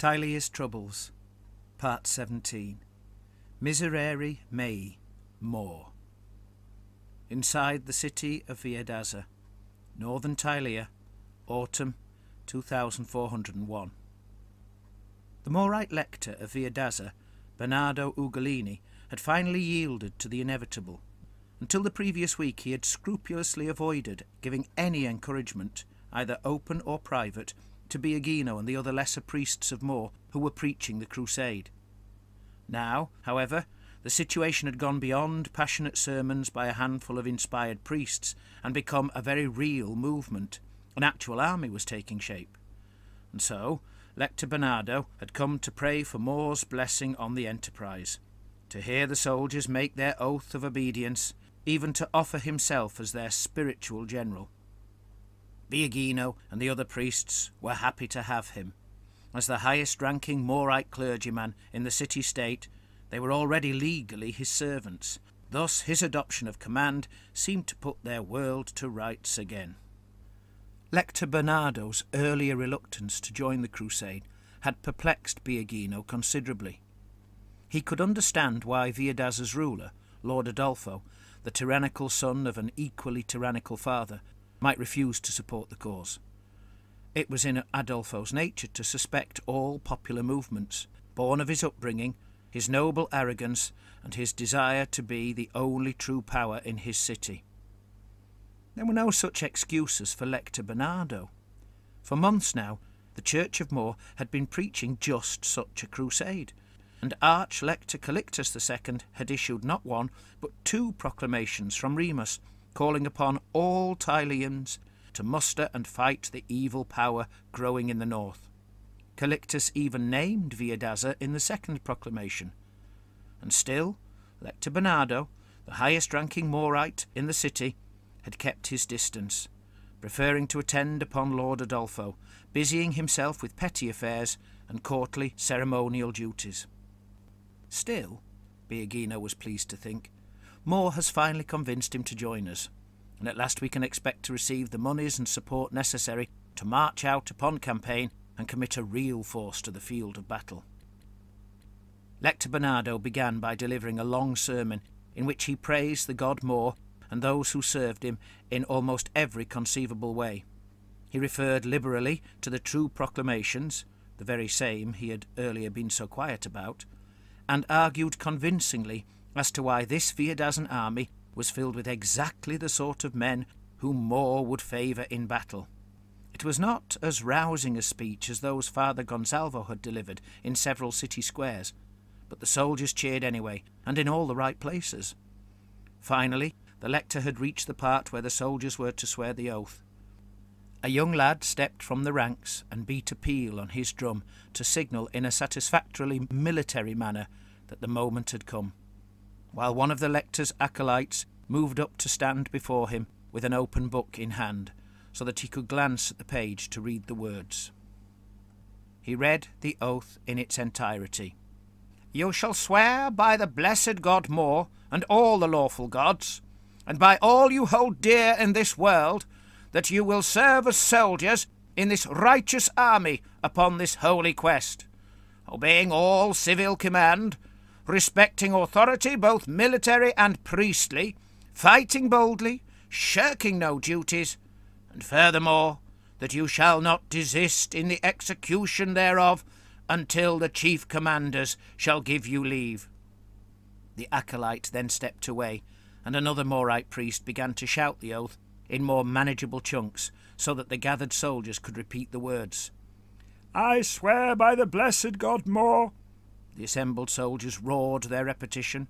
Tylia's Troubles, Part 17. Miserere Mei, More. Inside the city of Viadaza, Northern Tylia, Autumn 2401. The Morite lector of Viadaza, Bernardo Ugolini, had finally yielded to the inevitable. Until the previous week he had scrupulously avoided giving any encouragement, either open or private, to Biagino and the other lesser priests of More who were preaching the crusade. Now, however, the situation had gone beyond passionate sermons by a handful of inspired priests and become a very real movement. An actual army was taking shape. And so, Lector Bernardo had come to pray for More's blessing on the enterprise, to hear the soldiers make their oath of obedience, even to offer himself as their spiritual general. Biagino and the other priests were happy to have him. As the highest-ranking Morite clergyman in the city-state, they were already legally his servants. Thus his adoption of command seemed to put their world to rights again. Lector Bernardo's earlier reluctance to join the crusade had perplexed Biagino considerably. He could understand why Viadaza's ruler, Lord Adolfo, the tyrannical son of an equally tyrannical father, might refuse to support the cause. It was in Adolfo's nature to suspect all popular movements, born of his upbringing, his noble arrogance, and his desire to be the only true power in his city. There were no such excuses for Lector Bernardo. For months now, the Church of More had been preaching just such a crusade, and Arch-Lector Callictus II had issued not one, but 2 proclamations from Remus, calling upon all Tylians to muster and fight the evil power growing in the north. Callictus even named Viadaza in the 2nd proclamation. And still, Lector Bernardo, the highest-ranking Morite in the city, had kept his distance, preferring to attend upon Lord Adolfo, busying himself with petty affairs and courtly ceremonial duties. Still, Biagino was pleased to think, More has finally convinced him to join us, and at last we can expect to receive the monies and support necessary to march out upon campaign and commit a real force to the field of battle. Lector Bernardo began by delivering a long sermon in which he praised the god More and those who served him in almost every conceivable way. He referred liberally to the true proclamations, the very same he had earlier been so quiet about, and argued convincingly as to why this Viadazan army was filled with exactly the sort of men whom More would favour in battle. It was not as rousing a speech as those Father Gonsalvo had delivered in several city squares, but the soldiers cheered anyway, and in all the right places. Finally, the lector had reached the part where the soldiers were to swear the oath. A young lad stepped from the ranks and beat a peal on his drum to signal in a satisfactorily military manner that the moment had come, while one of the lector's acolytes moved up to stand before him with an open book in hand, so that he could glance at the page to read the words. He read the oath in its entirety. "You shall swear by the blessed god More and all the lawful gods, and by all you hold dear in this world, that you will serve as soldiers in this righteous army upon this holy quest, obeying all civil command, respecting authority both military and priestly, fighting boldly, shirking no duties, and furthermore, that you shall not desist in the execution thereof until the chief commanders shall give you leave." The acolyte then stepped away, and another Morite priest began to shout the oath in more manageable chunks, so that the gathered soldiers could repeat the words. "I swear by the blessed god More," the assembled soldiers roared their repetition,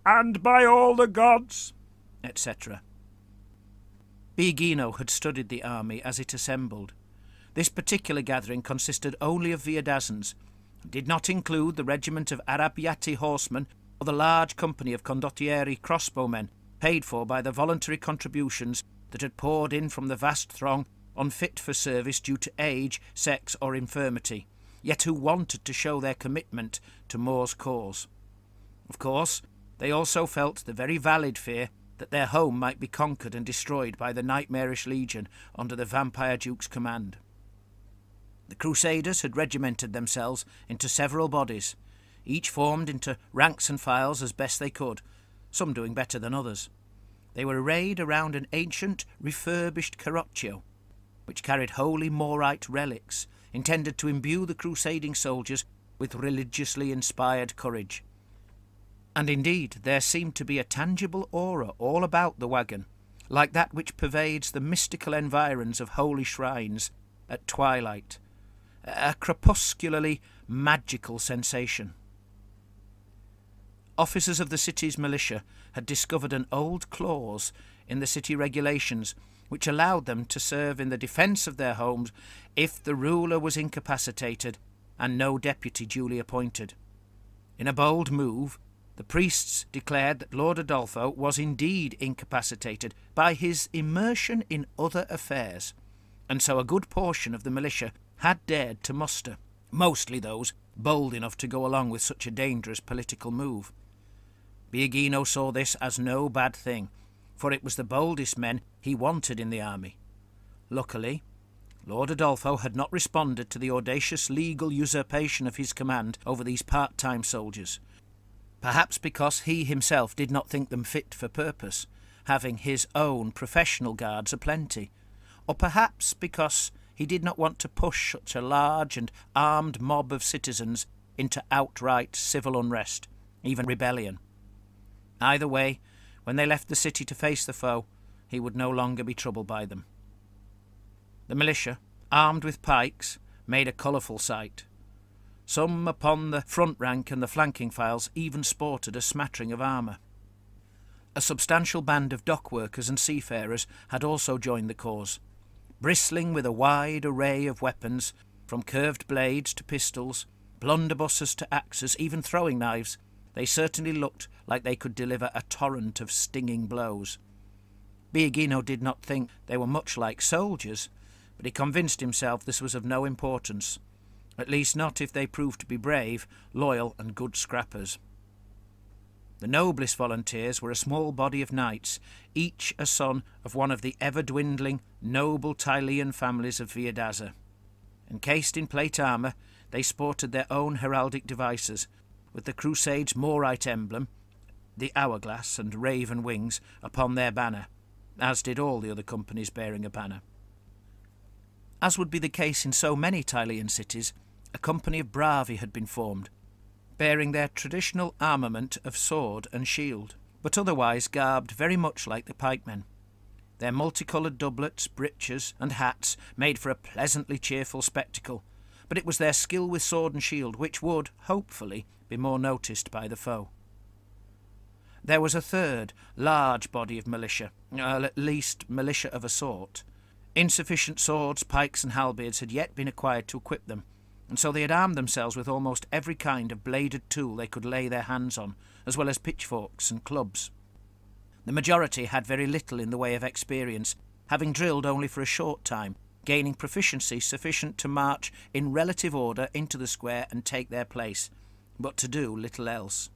"and by all the gods," etc. Biagino had studied the army as it assembled. This particular gathering consisted only of Viadazans, and did not include the regiment of Arrabbiati horsemen or the large company of condottieri crossbowmen, paid for by the voluntary contributions that had poured in from the vast throng unfit for service due to age, sex, or infirmity, yet who wanted to show their commitment to More's cause. Of course, they also felt the very valid fear that their home might be conquered and destroyed by the nightmarish legion under the vampire duke's command. The Crusaders had regimented themselves into several bodies, each formed into ranks and files as best they could, some doing better than others. They were arrayed around an ancient, refurbished carroccio, which carried holy Morite relics, intended to imbue the crusading soldiers with religiously inspired courage. And indeed, there seemed to be a tangible aura all about the waggon, like that which pervades the mystical environs of holy shrines at twilight, a crepuscularly magical sensation. Officers of the city's militia had discovered an old clause in the city regulations which allowed them to serve in the defence of their homes if the ruler was incapacitated and no deputy duly appointed. In a bold move, the priests declared that Lord Adolfo was indeed incapacitated by his immersion in other affairs, and so a good portion of the militia had dared to muster, mostly those bold enough to go along with such a dangerous political move. Biagino saw this as no bad thing, for it was the boldest men he wanted in the army. Luckily, Lord Adolfo had not responded to the audacious legal usurpation of his command over these part-time soldiers, perhaps because he himself did not think them fit for purpose, having his own professional guards aplenty, or perhaps because he did not want to push such a large and armed mob of citizens into outright civil unrest, even rebellion. Either way, when they left the city to face the foe, he would no longer be troubled by them. The militia, armed with pikes, made a colourful sight. Some upon the front rank and the flanking files even sported a smattering of armour. A substantial band of dock workers and seafarers had also joined the cause, bristling with a wide array of weapons, from curved blades to pistols, blunderbusses to axes, even throwing knives. They certainly looked like they could deliver a torrent of stinging blows. Biagino did not think they were much like soldiers, but he convinced himself this was of no importance, at least not if they proved to be brave, loyal and good scrappers. The noblest volunteers were a small body of knights, each a son of one of the ever-dwindling noble Tylean families of Viadaza. Encased in plate armour, they sported their own heraldic devices, with the Crusade's Morite emblem, the hourglass and raven wings, upon their banner, as did all the other companies bearing a banner. As would be the case in so many Tylean cities, a company of bravi had been formed, bearing their traditional armament of sword and shield, but otherwise garbed very much like the pikemen. Their multicoloured doublets, breeches, and hats made for a pleasantly cheerful spectacle, but it was their skill with sword and shield which would, hopefully, be more noticed by the foe. There was a third, large body of militia, at least militia of a sort. Insufficient swords, pikes and halberds had yet been acquired to equip them, and so they had armed themselves with almost every kind of bladed tool they could lay their hands on, as well as pitchforks and clubs. The majority had very little in the way of experience, having drilled only for a short time, gaining proficiency sufficient to march in relative order into the square and take their place, but to do little else.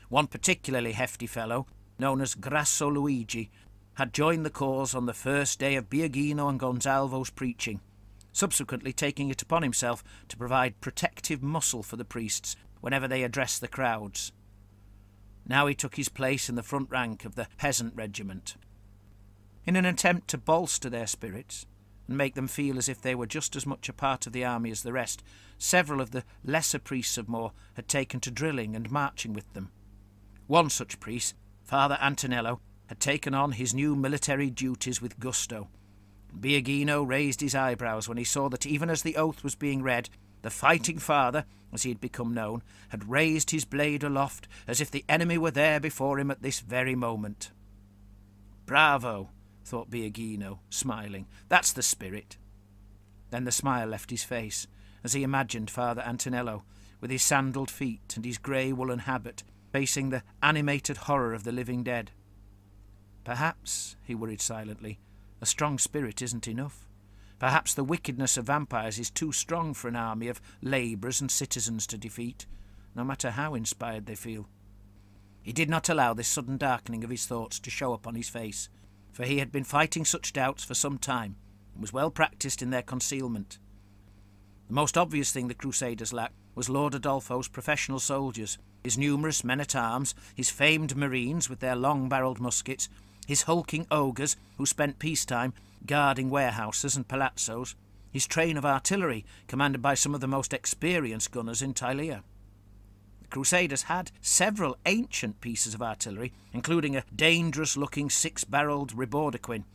One particularly hefty fellow, known as Grasso Luigi, had joined the cause on the first day of Biagino and Gonzalvo's preaching, subsequently taking it upon himself to provide protective muscle for the priests whenever they addressed the crowds. Now he took his place in the front rank of the peasant regiment. In an attempt to bolster their spirits, and make them feel as if they were just as much a part of the army as the rest, several of the lesser priests of More had taken to drilling and marching with them. One such priest, Father Antonello, had taken on his new military duties with gusto. Biagino raised his eyebrows when he saw that even as the oath was being read, the fighting father, as he had become known, had raised his blade aloft as if the enemy were there before him at this very moment. "Bravo," thought Biagino, smiling. "That's the spirit." Then the smile left his face, as he imagined Father Antonello, with his sandalled feet and his grey woolen habit, facing the animated horror of the living dead. Perhaps, he worried silently, a strong spirit isn't enough. Perhaps the wickedness of vampires is too strong for an army of labourers and citizens to defeat, no matter how inspired they feel. He did not allow this sudden darkening of his thoughts to show upon his face, for he had been fighting such doubts for some time, and was well practised in their concealment. The most obvious thing the Crusaders lacked was Lord Adolfo's professional soldiers, his numerous men-at-arms, his famed marines with their long-barrelled muskets, his hulking ogres who spent peacetime guarding warehouses and palazzos, his train of artillery commanded by some of the most experienced gunners in Tylea. The Crusaders had several ancient pieces of artillery, including a dangerous-looking 6-barrelled Ribaudquin,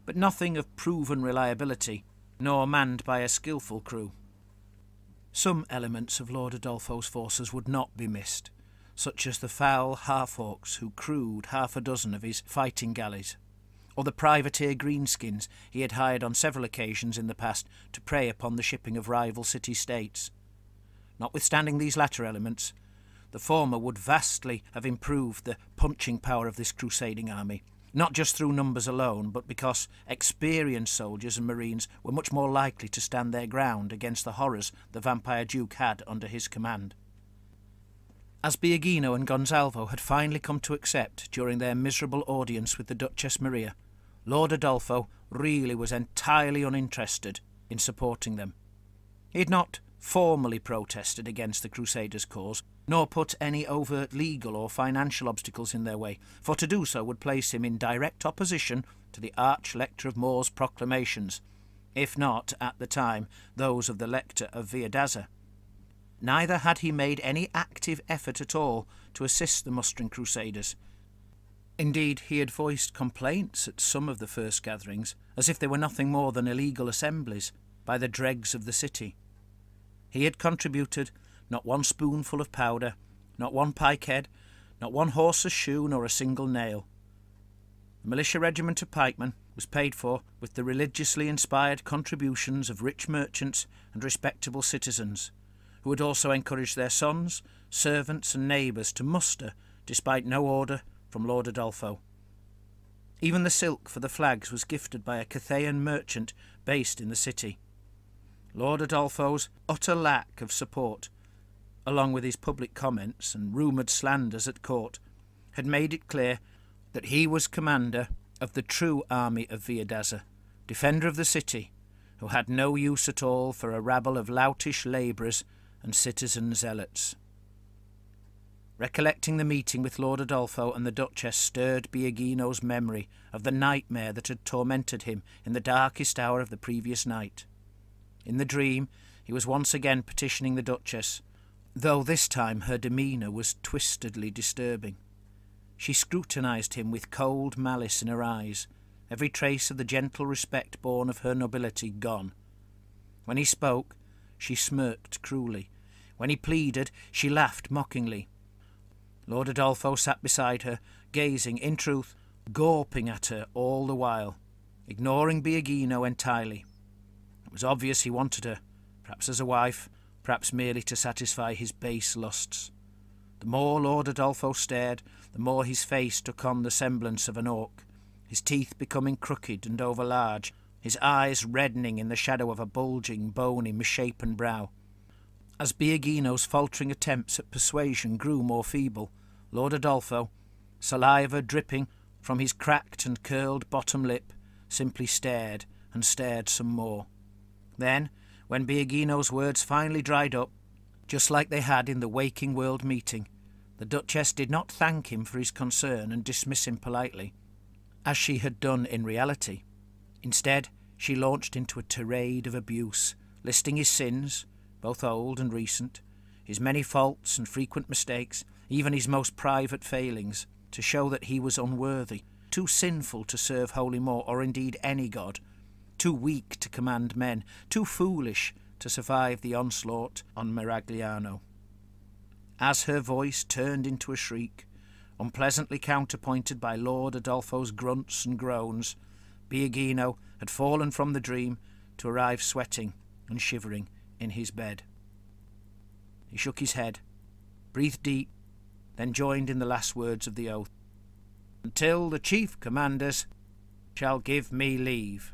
but nothing of proven reliability, nor manned by a skilful crew. Some elements of Lord Adolfo's forces would not be missed, such as the foul half-orcs who crewed half a dozen of his fighting galleys, or the privateer greenskins he had hired on several occasions in the past to prey upon the shipping of rival city-states. Notwithstanding these latter elements, the former would vastly have improved the punching power of this crusading army, not just through numbers alone, but because experienced soldiers and marines were much more likely to stand their ground against the horrors the Vampire Duke had under his command. As Biagino and Gonzalvo had finally come to accept during their miserable audience with the Duchess Maria, Lord Adolfo really was entirely uninterested in supporting them. He had not formally protested against the Crusaders' cause, nor put any overt legal or financial obstacles in their way, for to do so would place him in direct opposition to the Arch-Lector of Moor's proclamations, if not, at the time, those of the Lector of Viadaza. Neither had he made any active effort at all to assist the mustering Crusaders. Indeed, he had voiced complaints at some of the first gatherings, as if they were nothing more than illegal assemblies by the dregs of the city. He had contributed not one spoonful of powder, not one pikehead, not one horse's shoe, nor a single nail. The militia regiment of pikemen was paid for with the religiously inspired contributions of rich merchants and respectable citizens, who had also encouraged their sons, servants and neighbours to muster despite no order from Lord Adolfo. Even the silk for the flags was gifted by a Cathaean merchant based in the city. Lord Adolfo's utter lack of support, along with his public comments and rumoured slanders at court, had made it clear that he was commander of the true army of Viadaza, defender of the city, who had no use at all for a rabble of loutish labourers and citizen zealots. Recollecting the meeting with Lord Adolfo and the Duchess stirred Biagino's memory of the nightmare that had tormented him in the darkest hour of the previous night. In the dream, he was once again petitioning the Duchess, though this time her demeanour was twistedly disturbing. She scrutinised him with cold malice in her eyes, every trace of the gentle respect born of her nobility gone. When he spoke, she smirked cruelly. When he pleaded, she laughed mockingly. Lord Adolfo sat beside her, gazing, in truth, gawping at her all the while, ignoring Biagino entirely. It was obvious he wanted her, perhaps as a wife, perhaps merely to satisfy his base lusts. The more Lord Adolfo stared, the more his face took on the semblance of an orc, his teeth becoming crooked and overlarge, his eyes reddening in the shadow of a bulging, bony, misshapen brow. As Biagino's faltering attempts at persuasion grew more feeble, Lord Adolfo, saliva dripping from his cracked and curled bottom lip, simply stared and stared some more. Then, when Biagino's words finally dried up, just like they had in the waking world meeting, the Duchess did not thank him for his concern and dismiss him politely, as she had done in reality. Instead, she launched into a tirade of abuse, listing his sins, both old and recent, his many faults and frequent mistakes, even his most private failings, to show that he was unworthy, too sinful to serve Holy Moor or indeed any god, too weak to command men, too foolish to survive the onslaught on Miragliano. As her voice turned into a shriek, unpleasantly counterpointed by Lord Adolfo's grunts and groans, Biagino had fallen from the dream to arrive sweating and shivering in his bed. He shook his head, breathed deep, then joined in the last words of the oath. "Until the chief commanders shall give me leave."